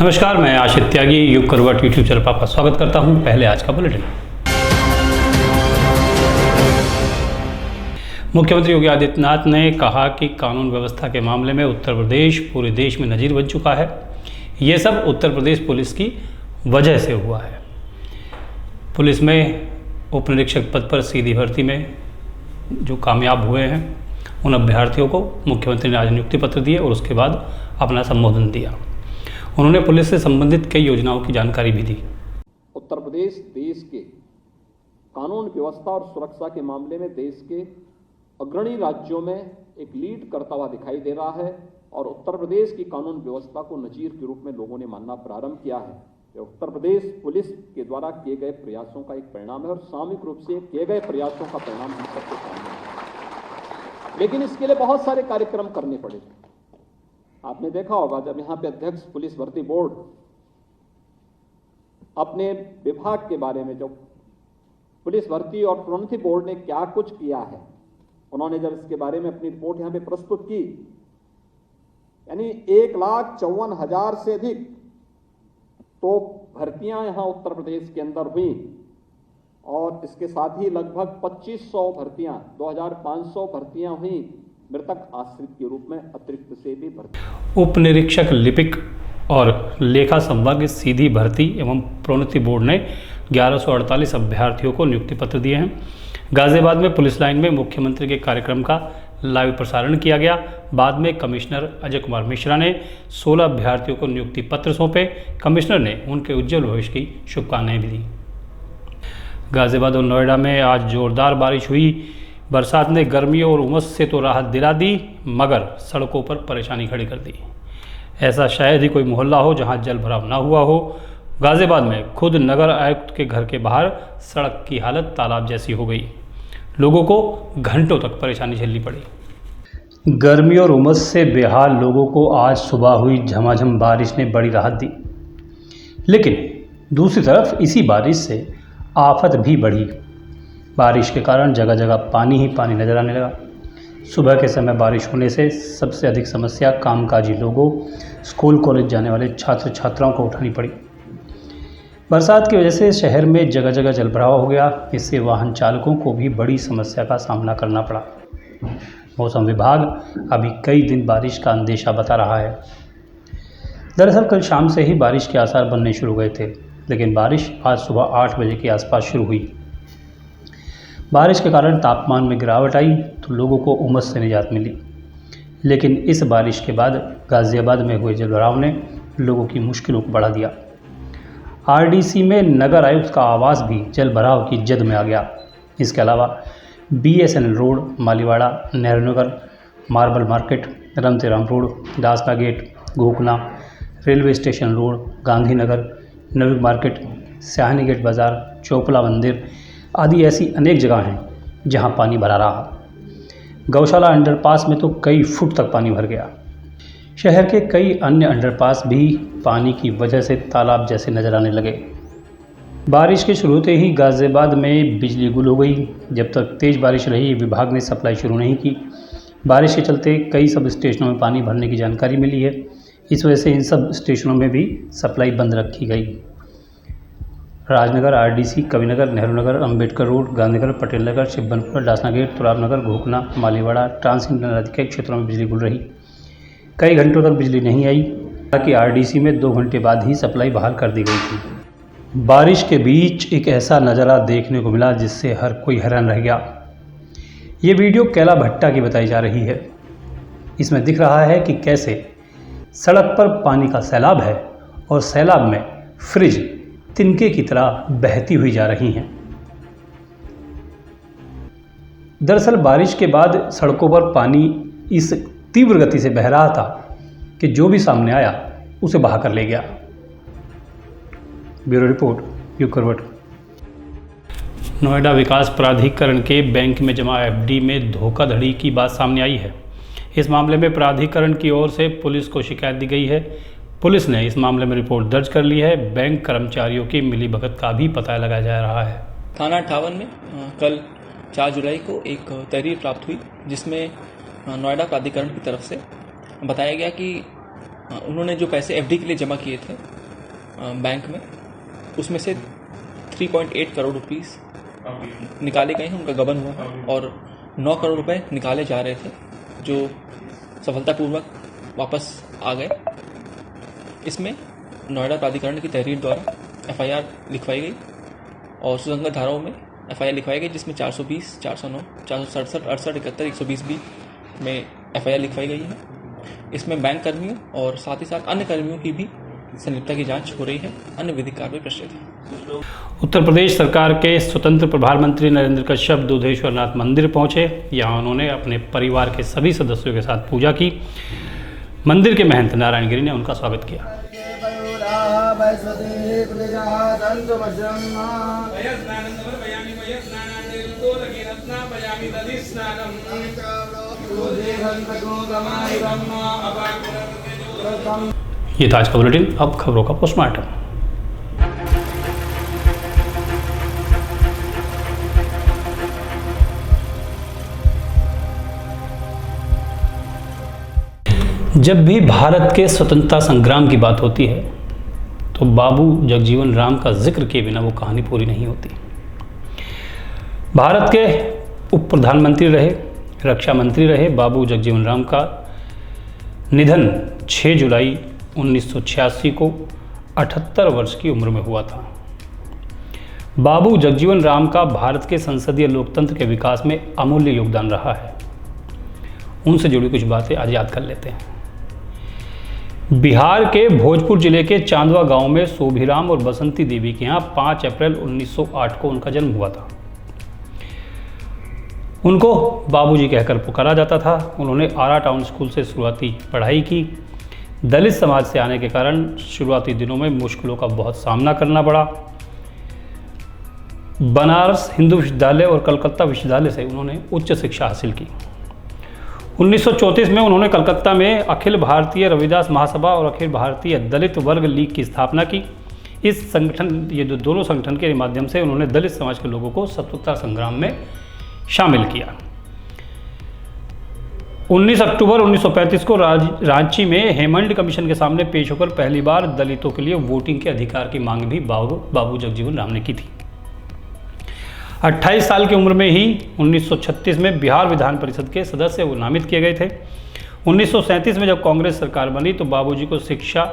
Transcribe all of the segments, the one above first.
नमस्कार, मैं आशित त्यागी युग करवट यूट्यूब चैनल पर आपका स्वागत करता हूं। पहले आज का बुलेटिन। मुख्यमंत्री योगी आदित्यनाथ ने कहा कि कानून व्यवस्था के मामले में उत्तर प्रदेश पूरे देश में नजीर बन चुका है। ये सब उत्तर प्रदेश पुलिस की वजह से हुआ है। पुलिस में उप निरीक्षक पद पर सीधी भर्ती में जो कामयाब हुए हैं उन अभ्यर्थियों को मुख्यमंत्री ने आज नियुक्ति पत्र दिए और उसके बाद अपना संबोधन दिया। उन्होंने पुलिस से संबंधित कई योजनाओं की जानकारी भी दी। उत्तर प्रदेश देश के कानून व्यवस्था और सुरक्षा के मामले में देश के अग्रणी राज्यों में एक लीड करता हुआ दिखाई दे रहा है और उत्तर प्रदेश की कानून व्यवस्था को नजीर के रूप में लोगों ने मानना प्रारंभ किया है। यह उत्तर प्रदेश पुलिस के द्वारा किए गए प्रयासों का एक परिणाम है और सामूहिक रूप से किए गए प्रयासों का परिणाम हम सबके सामने है। लेकिन इसके लिए बहुत सारे कार्यक्रम करने पड़े। आपने देखा होगा जब यहाँ पे अध्यक्ष पुलिस भर्ती बोर्ड अपने विभाग के बारे में, जो पुलिस भर्ती और प्रोन्नति बोर्ड ने क्या कुछ किया है, उन्होंने जब इसके बारे में अपनी रिपोर्ट यहाँ पे प्रस्तुत की, यानी 1,54,000 से अधिक तो भर्तियां यहाँ उत्तर प्रदेश के अंदर हुई और इसके साथ ही लगभग 2500 भर्तियां, 2,500 भर्तियां हुई मृतक आश्रित के रूप में अतिरिक्त से भी भर्ती। उप निरीक्षक लिपिक और लेखा संवर्ग सीधी भर्ती एवं प्रोन्नति बोर्ड ने 1148 अभ्यर्थियों को नियुक्ति पत्र दिए हैं। गाजियाबाद में पुलिस लाइन में मुख्यमंत्री के कार्यक्रम का लाइव प्रसारण किया गया। बाद में कमिश्नर अजय कुमार मिश्रा ने 16 अभ्यर्थियों को नियुक्ति पत्र सौंपे। कमिश्नर ने उनके उज्जवल भविष्य की शुभकामनाएं भी दी। गाजियाबाद और नोएडा में आज जोरदार बारिश हुई। बरसात ने गर्मी और उमस से तो राहत दिला दी, मगर सड़कों पर परेशानी खड़ी कर दी। ऐसा शायद ही कोई मोहल्ला हो जहां जल भराव ना हुआ हो। गाजियाबाद में खुद नगर आयुक्त के घर के बाहर सड़क की हालत तालाब जैसी हो गई। लोगों को घंटों तक परेशानी झेलनी पड़ी। गर्मी और उमस से बेहाल लोगों को आज सुबह हुई झमाझम बारिश ने बड़ी राहत दी, लेकिन दूसरी तरफ इसी बारिश से आफत भी बढ़ी। बारिश के कारण जगह जगह पानी ही पानी नजर आने लगा। सुबह के समय बारिश होने से सबसे अधिक समस्या कामकाजी लोगों, स्कूल कॉलेज जाने वाले छात्र छात्राओं को उठानी पड़ी। बरसात की वजह से शहर में जगह जगह जलभराव हो गया। इससे वाहन चालकों को भी बड़ी समस्या का सामना करना पड़ा। मौसम विभाग अभी कई दिन बारिश का अंदेशा बता रहा है। दरअसल कल शाम से ही बारिश के आसार बनने शुरू हुए थे, लेकिन बारिश आज सुबह 8 बजे के आसपास शुरू हुई। बारिश के कारण तापमान में गिरावट आई तो लोगों को उमस से निजात मिली, लेकिन इस बारिश के बाद गाजियाबाद में हुए जलभराव ने लोगों की मुश्किलों को बढ़ा दिया। आरडीसी में नगर आयुक्त का आवास भी जलभराव की जद में आ गया। इसके अलावा BSNL road, Maliwada, Nehru Nagar, marble market, Ramteram road, Dasna gate, Gokna, railway station road, Gandhinagar, Navi market, Sayani gate Bazaar, Chopla मंदिर आदि ऐसी अनेक जगह हैं जहां पानी भरा रहा। गौशाला अंडरपास में तो कई फुट तक पानी भर गया। शहर के कई अन्य अंडरपास भी पानी की वजह से तालाब जैसे नजर आने लगे। बारिश के शुरू होते ही गाजियाबाद में बिजली गुल हो गई। जब तक तेज़ बारिश रही, विभाग ने सप्लाई शुरू नहीं की। बारिश के चलते कई सब स्टेशनों में पानी भरने की जानकारी मिली है। इस वजह से इन सब स्टेशनों में भी सप्लाई बंद रखी गई। Rajnagar, RDC, Kavi Nagar, Nehru Nagar, Ambedkar road, Gandhinagar, Patel Nagar, शिवबनपुर, Dasna gate, Turab नगर, घोकना, मालीवाड़ा, ट्रांस इंडियन आदि के क्षेत्रों में बिजली गुल रही। कई घंटों तक बिजली नहीं आई, ताकि आरडीसी में 2 घंटे बाद ही सप्लाई बहाल कर दी गई थी। बारिश के बीच एक ऐसा नज़ारा देखने को मिला जिससे हर कोई हैरान रह गया। ये वीडियो कैला भट्टा की बताई जा रही है। इसमें दिख रहा है कि कैसे सड़क पर पानी का सैलाब है और सैलाब में फ्रिज तिनके की तरह बहती हुई जा रही हैं। दरअसल बारिश के बाद सड़कों पर पानी इस तीव्र गति से बह रहा था कि जो भी सामने आया उसे बहा कर ले गया। ब्यूरो रिपोर्ट, युग करवट। नोएडा विकास प्राधिकरण के बैंक में जमा एफडी में धोखाधड़ी की बात सामने आई है। इस मामले में प्राधिकरण की ओर से पुलिस को शिकायत दी गई है। पुलिस ने इस मामले में रिपोर्ट दर्ज कर ली है। बैंक कर्मचारियों की मिलीभगत का भी पता लगाया जा रहा है। थाना 58 में कल 4 जुलाई को एक तहरीर प्राप्त हुई, जिसमें नोएडा प्राधिकरण की तरफ से बताया गया कि उन्होंने जो पैसे एफडी के लिए जमा किए थे बैंक में, उसमें से 3.8 करोड़ रुपीस निकाले गए हैं, उनका गबन हुआ है, और 9 करोड़ रुपए निकाले जा रहे थे जो सफलतापूर्वक वापस आ गए। इसमें नोएडा प्राधिकरण की तहरीर द्वारा एफआईआर लिखवाई गई और सुसंगत धाराओं में एफआईआर लिखवाई गई, जिसमें 420, 409, 467, 68, 71, 120 भी में एफआईआर लिखवाई गई है। इसमें बैंक कर्मियों और साथ ही साथ अन्य कर्मियों की भी संलिप्तता की जांच हो रही है। अन्य विधिक कार्रवाई प्रस्तुत है। उत्तर प्रदेश सरकार के स्वतंत्र प्रभार मंत्री नरेंद्र कश्यप दुधेश्वर नाथ मंदिर पहुंचे। यहां उन्होंने अपने परिवार के सभी सदस्यों के साथ पूजा की। मंदिर के महंत नारायण गिरी ने उनका स्वागत किया। ये था आज का बुलेटिन। अब खबरों का पोस्टमार्टम। जब भी भारत के स्वतंत्रता संग्राम की बात होती है तो बाबू जगजीवन राम का जिक्र किए बिना वो कहानी पूरी नहीं होती। भारत के उप प्रधानमंत्री रहे, रक्षा मंत्री रहे बाबू जगजीवन राम का निधन 6 जुलाई 1986 को 78 वर्ष की उम्र में हुआ था। बाबू जगजीवन राम का भारत के संसदीय लोकतंत्र के विकास में अमूल्य योगदान रहा है। उनसे जुड़ी कुछ बातें आज याद कर लेते हैं। बिहार के भोजपुर जिले के चांदवा गांव में शोभीराम और बसंती देवी के यहाँ 5 अप्रैल 1908 को उनका जन्म हुआ था। उनको बाबूजी कहकर पुकारा जाता था। उन्होंने आरा टाउन स्कूल से शुरुआती पढ़ाई की। दलित समाज से आने के कारण शुरुआती दिनों में मुश्किलों का बहुत सामना करना पड़ा। बनारस हिंदू विश्वविद्यालय और कलकत्ता विश्वविद्यालय से उन्होंने उच्च शिक्षा हासिल की। 1934 में उन्होंने कलकत्ता में अखिल भारतीय रविदास महासभा और अखिल भारतीय दलित वर्ग लीग की स्थापना की। इस संगठन, ये दोनों संगठन के माध्यम से उन्होंने दलित समाज के लोगों को स्वतंत्रता संग्राम में शामिल किया। 19 अक्टूबर 1935 को रांची में हेमंड कमीशन के सामने पेश होकर पहली बार दलितों के लिए वोटिंग के अधिकार की मांग भी बाबू जगजीवन राम ने की थी। 28 साल की उम्र में ही 1936 में बिहार विधान परिषद के सदस्य वो नामित किए गए थे। 1937 में जब कांग्रेस सरकार बनी तो बाबूजी को शिक्षा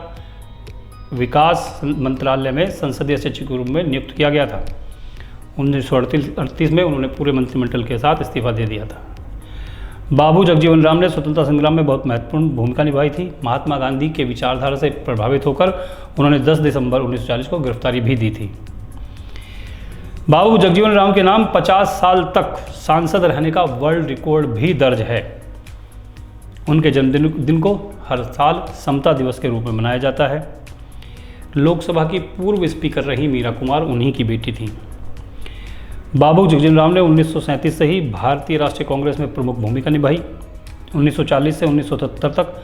विकास मंत्रालय में संसदीय सचिव के रूप में नियुक्त किया गया था। 1938 में उन्होंने पूरे मंत्रिमंडल के साथ इस्तीफा दे दिया था। बाबू जगजीवन राम ने स्वतंत्रता संग्राम में बहुत महत्वपूर्ण भूमिका निभाई थी। महात्मा गांधी के विचारधारा से प्रभावित होकर उन्होंने 10 दिसंबर 1940 को गिरफ्तारी भी दी थी। बाबू जगजीवन राम के नाम 50 साल तक सांसद रहने का वर्ल्ड रिकॉर्ड भी दर्ज है। उनके जन्मदिन को हर साल समता दिवस के रूप में मनाया जाता है। लोकसभा की पूर्व स्पीकर रही मीरा कुमार उन्हीं की बेटी थी। बाबू जगजीवन राम ने 1937 से ही भारतीय राष्ट्रीय कांग्रेस में प्रमुख भूमिका निभाई। 1940 से 1977 तक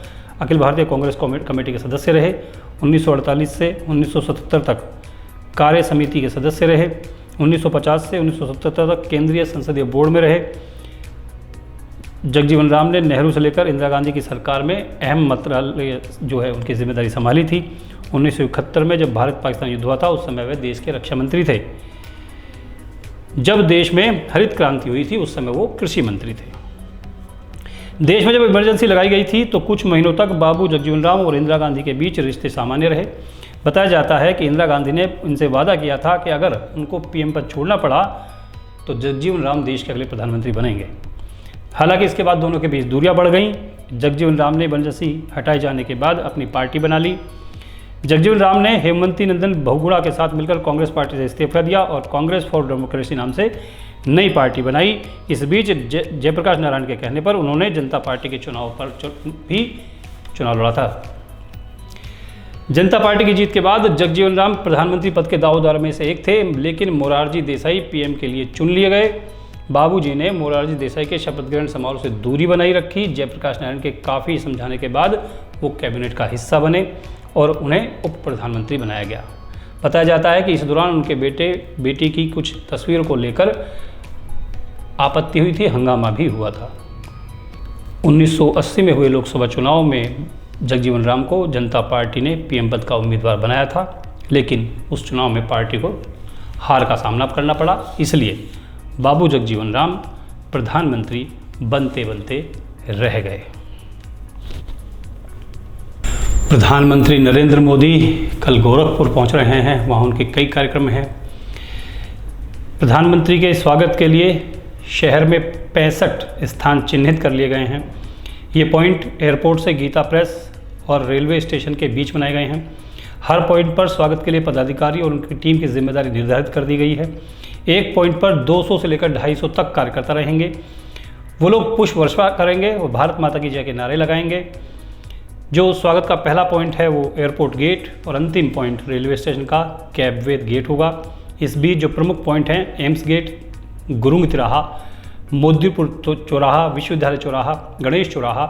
अखिल भारतीय कांग्रेस कमेटी के सदस्य रहे। 1948 से 1977 तक कार्य समिति के सदस्य रहे। 1950 से 1977 तक केंद्रीय संसदीय बोर्ड में रहे। जगजीवन राम ने नेहरू से लेकर इंदिरा गांधी की सरकार में अहम मंत्रालय जो है उनकी जिम्मेदारी संभाली थी। 1971 में जब भारत पाकिस्तान युद्ध हुआ था उस समय वे देश के रक्षा मंत्री थे। जब देश में हरित क्रांति हुई थी उस समय वो कृषि मंत्री थे। देश में जब इमरजेंसी लगाई गई थी तो कुछ महीनों तक बाबू जगजीवन राम और इंदिरा गांधी के बीच रिश्ते सामान्य रहे। बताया जाता है कि इंदिरा गांधी ने उनसे वादा किया था कि अगर उनको पीएम पद छोड़ना पड़ा तो जगजीवन राम देश के अगले प्रधानमंत्री बनेंगे। हालांकि इसके बाद दोनों के बीच दूरियां बढ़ गईं। जगजीवन राम ने इमरजेंसी हटाए जाने के बाद अपनी पार्टी बना ली। जगजीवन राम ने हेमवती नंदन बहुगुणा के साथ मिलकर कांग्रेस पार्टी से इस्तीफा दिया और कांग्रेस फॉर डेमोक्रेसी नाम से नई पार्टी बनाई। इस बीच जयप्रकाश नारायण के कहने पर उन्होंने जनता पार्टी के चुनाव पर भी चुनाव लड़ा था। जनता पार्टी की जीत के बाद जगजीवन राम प्रधानमंत्री पद के दावेदार में से एक थे, लेकिन मोरारजी देसाई पीएम के लिए चुन लिए गए। बाबूजी ने मोरारजी देसाई के शपथ ग्रहण समारोह से दूरी बनाई रखी। जयप्रकाश नारायण के काफ़ी समझाने के बाद वो कैबिनेट का हिस्सा बने और उन्हें उप प्रधानमंत्री बनाया गया। बताया जाता है कि इस दौरान उनके बेटी की कुछ तस्वीरों को लेकर आपत्ति हुई थी, हंगामा भी हुआ था। 1980 में हुए लोकसभा चुनाव में जगजीवन राम को जनता पार्टी ने पीएम पद का उम्मीदवार बनाया था, लेकिन उस चुनाव में पार्टी को हार का सामना करना पड़ा। इसलिए बाबू जगजीवन राम प्रधानमंत्री बनते बनते रह गए। प्रधानमंत्री नरेंद्र मोदी कल गोरखपुर पहुंच रहे हैं, वहां उनके कई कार्यक्रम हैं। प्रधानमंत्री के स्वागत के लिए शहर में 65 स्थान चिन्हित कर लिए गए हैं। ये पॉइंट एयरपोर्ट से गीता प्रेस और रेलवे स्टेशन के बीच बनाए गए हैं। हर पॉइंट पर स्वागत के लिए पदाधिकारी और उनकी टीम की जिम्मेदारी निर्धारित कर दी गई है। एक पॉइंट पर 200 से लेकर 250 तक कार्यकर्ता रहेंगे। वो लोग पुष्प वर्षा करेंगे और भारत माता की जय के नारे लगाएंगे। जो स्वागत का पहला पॉइंट है वो एयरपोर्ट गेट और अंतिम पॉइंट रेलवे स्टेशन का कैबवेद गेट होगा। इस बीच जो प्रमुख पॉइंट हैं एम्स गेट, गुरुंग तिराहा, मोदीपुर चौराहा, विश्वविद्यालय चौराहा, गणेश चौराहा,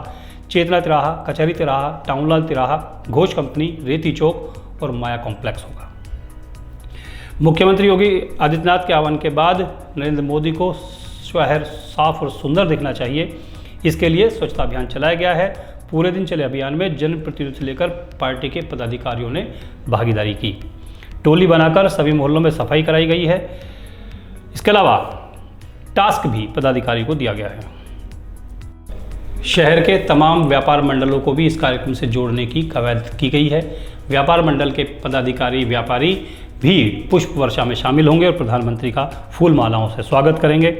चेतना तिराहा, कचहरी तिराहा, टाउनलाल तिराहा, घोष कंपनी, रेती चौक और माया कॉम्प्लेक्स होगा। मुख्यमंत्री योगी आदित्यनाथ के आह्वान के बाद नरेंद्र मोदी को शहर साफ और सुंदर दिखना चाहिए। इसके लिए स्वच्छता अभियान चलाया गया है। पूरे दिन चले अभियान में जनप्रतिनिधियों से लेकर पार्टी के पदाधिकारियों ने भागीदारी की। टोली बनाकर सभी मोहल्लों में सफाई कराई गई है। इसके अलावा टास्क भी पदाधिकारी को दिया गया है। शहर के तमाम व्यापार मंडलों को भी इस कार्यक्रम से जोड़ने की कवायद की गई है। व्यापार मंडल के पदाधिकारी, व्यापारी भी पुष्प वर्षा में शामिल होंगे और प्रधानमंत्री का फूल मालाओं से स्वागत करेंगे।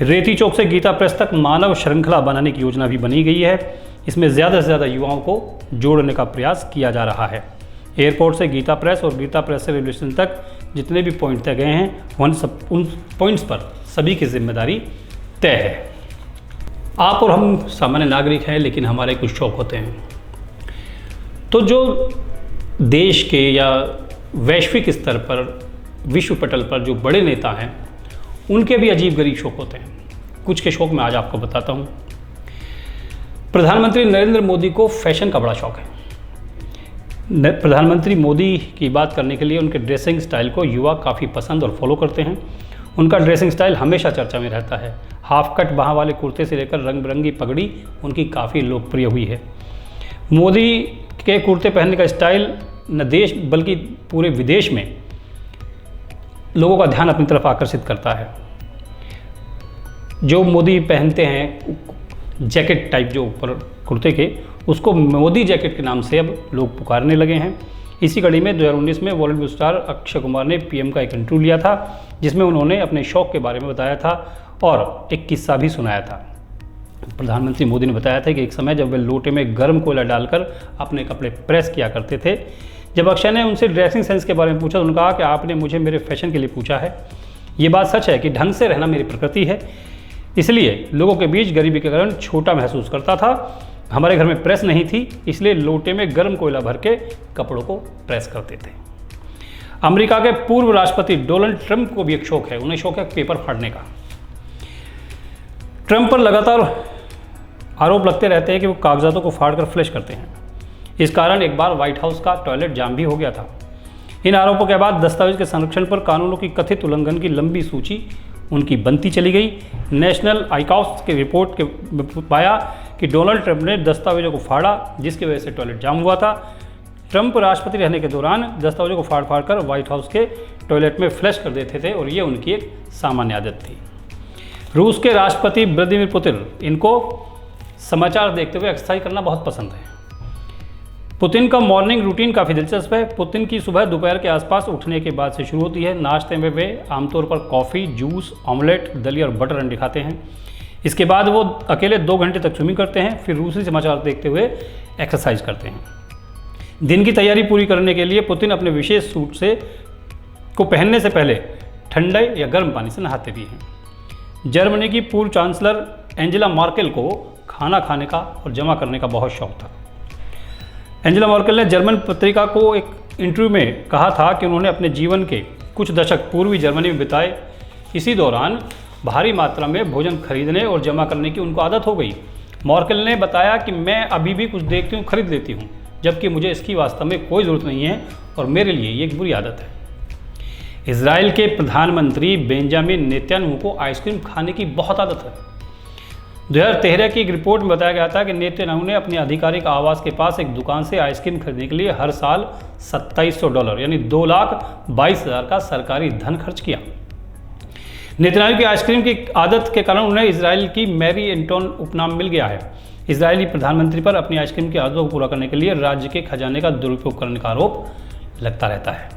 रेती चौक से गीता प्रेस तक मानव श्रृंखला बनाने की योजना भी बनी गई है। इसमें ज़्यादा से ज़्यादा युवाओं को जोड़ने का प्रयास किया जा रहा है। एयरपोर्ट से गीता प्रेस और गीता प्रेस से रेलवे स्टेशन तक जितने भी पॉइंट तय गए हैं उन पॉइंट्स पर सभी की जिम्मेदारी तय है। आप और हम सामान्य नागरिक हैं, लेकिन हमारे कुछ शौक होते हैं। तो जो देश के या वैश्विक स्तर पर, विश्व पटल पर जो बड़े नेता हैं, उनके भी अजीब गरीब शौक होते हैं। कुछ के शौक मैं आज आपको बताता हूँ। प्रधानमंत्री नरेंद्र मोदी को फैशन का बड़ा शौक है। प्रधानमंत्री मोदी की बात करने के लिए उनके ड्रेसिंग स्टाइल को युवा काफ़ी पसंद और फॉलो करते हैं। उनका ड्रेसिंग स्टाइल हमेशा चर्चा में रहता है। हाफ कट बाहाँ वाले कुर्ते से लेकर रंग बिरंगी पगड़ी उनकी काफ़ी लोकप्रिय हुई है। मोदी के कुर्ते पहनने का स्टाइल न देश बल्कि पूरे विदेश में लोगों का ध्यान अपनी तरफ आकर्षित करता है। जो मोदी पहनते हैं जैकेट टाइप जो ऊपर कुर्ते के, उसको मोदी जैकेट के नाम से अब लोग पुकारने लगे हैं। इसी कड़ी में 2019 में बॉलीवुड स्टार अक्षय कुमार ने पीएम का एक इंटरव्यू लिया था, जिसमें उन्होंने अपने शौक के बारे में बताया था और एक किस्सा भी सुनाया था। प्रधानमंत्री मोदी ने बताया था कि एक समय जब वे लोटे में गर्म कोयला डालकर अपने कपड़े प्रेस किया करते थे। जब अक्षय ने उनसे ड्रेसिंग सेंस के बारे में पूछा तो उन्होंने कहा कि आपने मुझे मेरे फैशन के लिए पूछा है। ये बात सच है कि ढंग से रहना मेरी प्रकृति है, इसलिए लोगों के बीच गरीबी के कारण छोटा महसूस करता था। हमारे घर में प्रेस नहीं थी, इसलिए लोटे में गर्म कोयला भर के कपड़ों को प्रेस करते थे। अमेरिका के पूर्व राष्ट्रपति डोनाल्ड ट्रंप को भी एक शौक है। उन्हें शौक है पेपर फाड़ने का। ट्रंप पर लगातार आरोप लगते रहते हैं कि वो कागजातों को फाड़कर फ्लैश करते हैं। इस कारण एक बार व्हाइट हाउस का टॉयलेट जाम भी हो गया था। इन आरोपों के बाद दस्तावेज के संरक्षण पर कानूनों की कथित उल्लंघन की लंबी सूची उनकी बनती चली गई। नेशनल आर्काइव्स की रिपोर्ट के पाया कि डोनाल्ड ट्रंप ने दस्तावेजों को फाड़ा, जिसकी वजह से टॉयलेट जाम हुआ था। ट्रंप राष्ट्रपति रहने के दौरान दस्तावेजों को फाड़ कर व्हाइट हाउस के टॉयलेट में फ्लैश कर देते थे और ये उनकी एक सामान्य आदत थी। रूस के राष्ट्रपति व्लादिमीर पुतिन, इनको समाचार देखते हुए एक्सरसाइज करना बहुत पसंद है। पुतिन का मॉर्निंग रूटीन काफ़ी दिलचस्प है। पुतिन की सुबह दोपहर के आसपास उठने के बाद से शुरू होती है। नाश्ते में वे आमतौर पर कॉफ़ी, जूस, ऑमलेट, दलिया और बटर अंडे खाते हैं। इसके बाद वो अकेले 2 घंटे तक स्विमिंग करते हैं, फिर रूसी समाचार देखते हुए एक्सरसाइज करते हैं। दिन की तैयारी पूरी करने के लिए पुतिन अपने विशेष सूट को पहनने से पहले ठंडे या गर्म पानी से नहाते भी हैं। जर्मनी की पूर्व चांसलर एंजेला मर्केल को खाना खाने का और जमा करने का बहुत शौक था। एंजेला मर्केल ने जर्मन पत्रिका को एक इंटरव्यू में कहा था कि उन्होंने अपने जीवन के कुछ दशक पूर्वी जर्मनी में बिताए। इसी दौरान भारी मात्रा में भोजन खरीदने और जमा करने की उनको आदत हो गई। मर्केल ने बताया कि मैं अभी भी कुछ देखती हूँ, खरीद लेती हूँ, जबकि मुझे इसकी वास्तव में कोई ज़रूरत नहीं है और मेरे लिए ये एक बुरी आदत है। इजराइल के प्रधानमंत्री बेंजामिन नेतन्याहू को आइसक्रीम खाने की बहुत आदत है। 2013 की एक रिपोर्ट में बताया गया था कि नेतन्याहू ने अपने आधिकारिक आवास के पास एक दुकान से आइसक्रीम खरीदने के लिए हर साल $2700 यानी 2,22,000 का सरकारी धन खर्च किया। नेतन्याहू की आइसक्रीम की आदत के कारण उन्हें इजराइल की मैरी एंटोन उपनाम मिल गया है। इजरायली प्रधानमंत्री पर अपनी आइसक्रीम की आदतों को पूरा करने के लिए राज्य के खजाने का दुरुपयोग करने का आरोप लगता रहता है।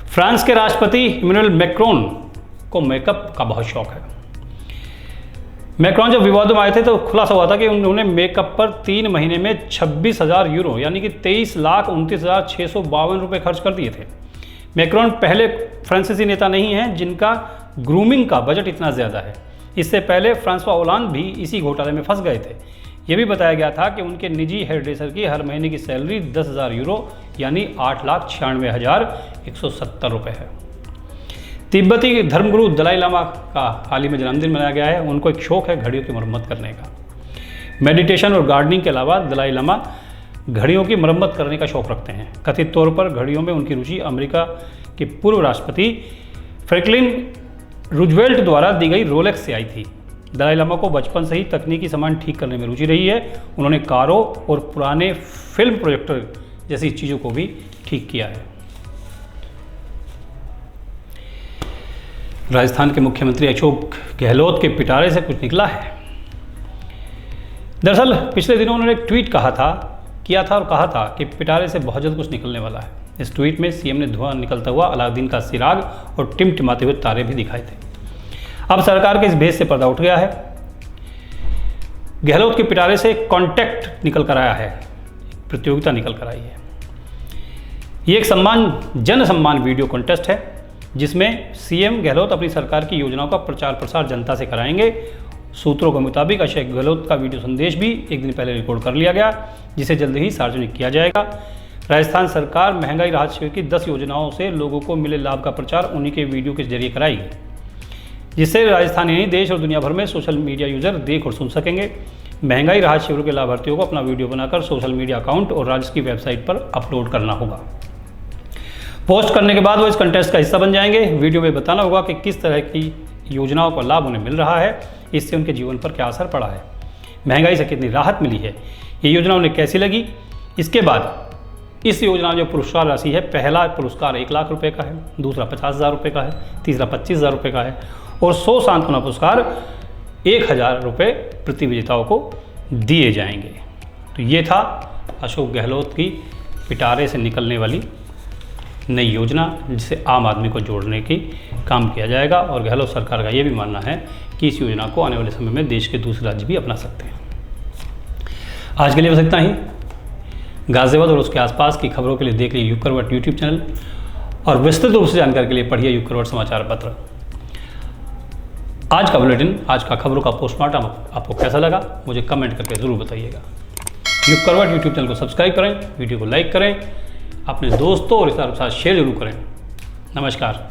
फ्रांस के राष्ट्रपति इमैनुअल मैक्रोन को मेकअप का बहुत शौक है। मैक्रोन जब विवादों में आए थे तो खुलासा हुआ था कि उन्होंने मेकअप पर 3 महीने में 26,000 यूरो यानी कि 23,29,652 रुपये खर्च कर दिए थे। मैक्रोन पहले फ्रांसीसी नेता नहीं हैं जिनका ग्रूमिंग का बजट इतना ज़्यादा है। इससे पहले फ्रांसवा ओलांद भी इसी घोटाले में फंस गए थे। यह भी बताया गया था कि उनके निजी हेयर ड्रेसर की हर महीने की सैलरी 10,000 यूरो यानी 8,96,170 रुपये है। तिब्बती धर्मगुरु दलाई लामा का हाल ही में जन्मदिन मनाया गया है। उनको एक शौक है घड़ियों की मरम्मत करने का। मेडिटेशन और गार्डनिंग के अलावा दलाई लामा घड़ियों की मरम्मत करने का शौक रखते हैं। कथित तौर पर घड़ियों में उनकी रुचि अमेरिका के पूर्व राष्ट्रपति फ्रैंकलिन रूजवेल्ट द्वारा दी गई रोलेक्स से आई थी। दलाई लामा को बचपन से ही तकनीकी सामान ठीक करने में रुचि रही है। उन्होंने कारों और पुराने फिल्म प्रोजेक्टर जैसी चीज़ों को भी ठीक किया है। राजस्थान के मुख्यमंत्री अशोक गहलोत के पिटारे से कुछ निकला है। दरअसल पिछले दिनों उन्होंने एक ट्वीट किया था कि पिटारे से बहुत जल्द कुछ निकलने वाला है। इस ट्वीट में सीएम ने धुआं निकलता हुआ अलाउद्दीन का सिराग और टिमटिमाते हुए तारे भी दिखाए थे। अब सरकार के इस भेद से पर्दा उठ गया है। गहलोत के पिटारे से कॉन्टेक्ट निकल कर आया है, प्रतियोगिता निकल कर आई है। ये एक जन सम्मान वीडियो कॉन्टेस्ट है जिसमें सीएम गहलोत अपनी सरकार की योजनाओं का प्रचार प्रसार जनता से कराएंगे। सूत्रों के मुताबिक अशोक गहलोत का वीडियो संदेश भी एक दिन पहले रिकॉर्ड कर लिया गया, जिसे जल्द ही सार्वजनिक किया जाएगा। राजस्थान सरकार महंगाई राहत शिविर की 10 योजनाओं से लोगों को मिले लाभ का प्रचार उन्हीं के वीडियो के जरिए कराएगी, जिससे राजस्थान ही नहीं देश और दुनिया भर में सोशल मीडिया यूजर देख और सुन सकेंगे। महंगाई राहत शिविर के लाभार्थियों को अपना वीडियो बनाकर सोशल मीडिया अकाउंट और राज्य की वेबसाइट पर अपलोड करना होगा। पोस्ट करने के बाद वो इस कंटेस्ट का हिस्सा बन जाएंगे। वीडियो में बताना होगा कि किस तरह की योजनाओं का लाभ उन्हें मिल रहा है, इससे उनके जीवन पर क्या असर पड़ा है, महंगाई से कितनी राहत मिली है, ये योजना उन्हें कैसी लगी। इसके बाद इस योजना में जो पुरस्कार राशि है, पहला पुरस्कार 1 लाख रुपये का है, दूसरा 50,000 रुपये का है, तीसरा 25,000 रुपये का है और 100 सांत्वना पुरस्कार 1,000 रुपये प्रति विजेताओं को दिए जाएंगे। तो ये था अशोक गहलोत की पिटारे से निकलने वाली नई योजना, जिसे आम आदमी को जोड़ने की काम किया जाएगा। और गहलोत सरकार का ये भी मानना है कि इस योजना को आने वाले समय में देश के दूसरे राज्य भी अपना सकते हैं। आज के लिए बस इतना ही। गाजियाबाद और उसके आसपास की खबरों के लिए देख लीजिए युग करवट यूट्यूब चैनल और विस्तृत रूप से जानकारी के लिए पढ़िए युग करवट समाचार पत्र। आज का बुलेटिन, आज का खबरों का पोस्टमार्टम आपको कैसा लगा मुझे कमेंट करके ज़रूर बताइएगा। युग करवट यूट्यूब चैनल को सब्सक्राइब करें, वीडियो को लाइक करें, अपने दोस्तों और इस साथ शेयर जरूर करें। नमस्कार।